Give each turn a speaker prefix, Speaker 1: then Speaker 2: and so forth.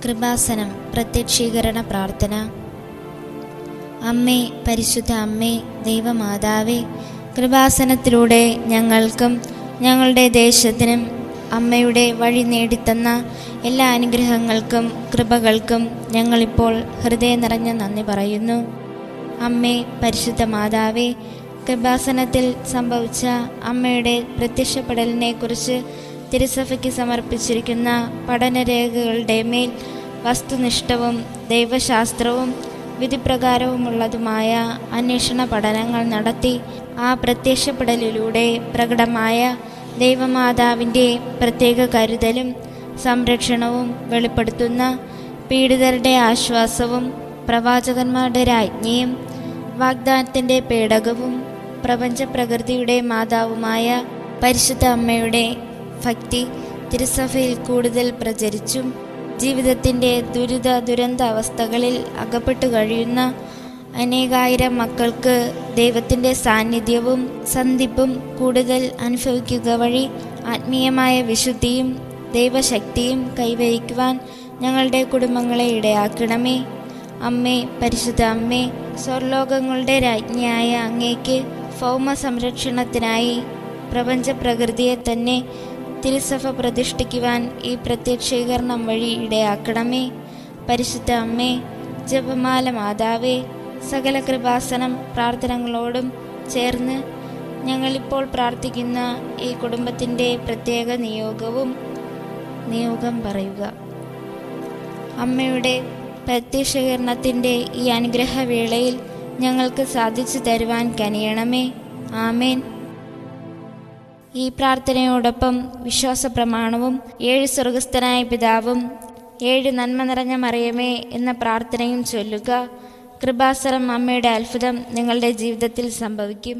Speaker 1: കൃപാസനം പ്രത്യക്ഷീകരണ പ്രാർത്ഥന. അമ്മേ, പരിശുദ്ധ അമ്മേ, ദൈവമാതാവേ, കൃപാസനത്തിലൂടെ ഞങ്ങൾക്കും ഞങ്ങളുടെ ദേശത്തിനും അമ്മയുടെ വഴി നേടിത്തന്ന എല്ലാ അനുഗ്രഹങ്ങൾക്കും കൃപകൾക്കും ഞങ്ങളിപ്പോൾ ഹൃദയം നിറഞ്ഞ നന്ദി പറയുന്നു. അമ്മേ, പരിശുദ്ധ മാതാവേ, കൃപാസനത്തിൽ സംഭവിച്ച അമ്മയുടെ പ്രത്യക്ഷപ്പെടലിനെക്കുറിച്ച് തിരുസഭയ്ക്ക് സമർപ്പിച്ചിരിക്കുന്ന പഠനരേഖകളുടെ മേൽ വസ്തുനിഷ്ഠവും ദൈവശാസ്ത്രവും വിധിപ്രകാരവുമുള്ളതുമായ അന്വേഷണ പഠനങ്ങൾ നടത്തി ആ പ്രത്യക്ഷപ്പെടലിലൂടെ പ്രകടമായ ദൈവമാതാവിൻ്റെ പ്രത്യേക കരുതലും സംരക്ഷണവും വെളിപ്പെടുത്തുന്ന പീഡിതരുടെ ആശ്വാസവും പ്രവാചകന്മാരുടെ രാജ്ഞിയും വാഗ്ദാനത്തിൻ്റെ പേടകവും പ്രപഞ്ചപ്രകൃതിയുടെ മാതാവുമായ പരിശുദ്ധ അമ്മയുടെ ഭക്തി തിരുസഭയിൽ കൂടുതൽ പ്രചരിച്ചും ജീവിതത്തിൻ്റെ ദുരന്ത അവസ്ഥകളിൽ അകപ്പെട്ടു കഴിയുന്ന അനേകായിരം മക്കൾക്ക് ദൈവത്തിൻ്റെ സാന്നിധ്യവും സന്ധിപ്പും കൂടുതൽ അനുഭവിക്കുക വഴി ആത്മീയമായ വിശുദ്ധിയും ദൈവശക്തിയും കൈവരിക്കുവാൻ ഞങ്ങളുടെ കുടുംബങ്ങളെ ഇടയാക്കണമേ. അമ്മേ, പരിശുദ്ധ അമ്മേ, സ്വർലോകങ്ങളുടെ രാജ്ഞിയായ അങ്ങേക്ക് ഭൗമ സംരക്ഷണത്തിനായി പ്രപഞ്ചപ്രകൃതിയെ തന്നെ തിരുസഭ പ്രതിഷ്ഠിക്കുവാൻ ഈ പ്രത്യക്ഷീകരണം വഴി ഇടയാക്കണമേ. പരിശുദ്ധ അമ്മേ, ജപമാല മാതാവേ, സകല കൃപാസനം പ്രാർത്ഥനകളോടും ചേർന്ന് ഞങ്ങളിപ്പോൾ പ്രാർത്ഥിക്കുന്ന ഈ കുടുംബത്തിൻ്റെ പ്രത്യേക നിയോഗം പറയുക. അമ്മയുടെ പ്രത്യക്ഷീകരണത്തിൻ്റെ ഈ അനുഗ്രഹവേളയിൽ ഞങ്ങൾക്ക് സാധിച്ചു തരുവാൻ കനിയണമേ. ആമേൻ. ഈ പ്രാർത്ഥനയോടൊപ്പം വിശ്വാസ പ്രമാണവും 7 സ്വർഗസ്ഥനായ പിതാവും 7 നന്മ നിറഞ്ഞ മറിയമേ എന്ന പ്രാർത്ഥനയും ചൊല്ലുക. കൃപാസനം അമ്മയുടെ അത്ഭുതം നിങ്ങളുടെ ജീവിതത്തിൽ സംഭവിക്കും.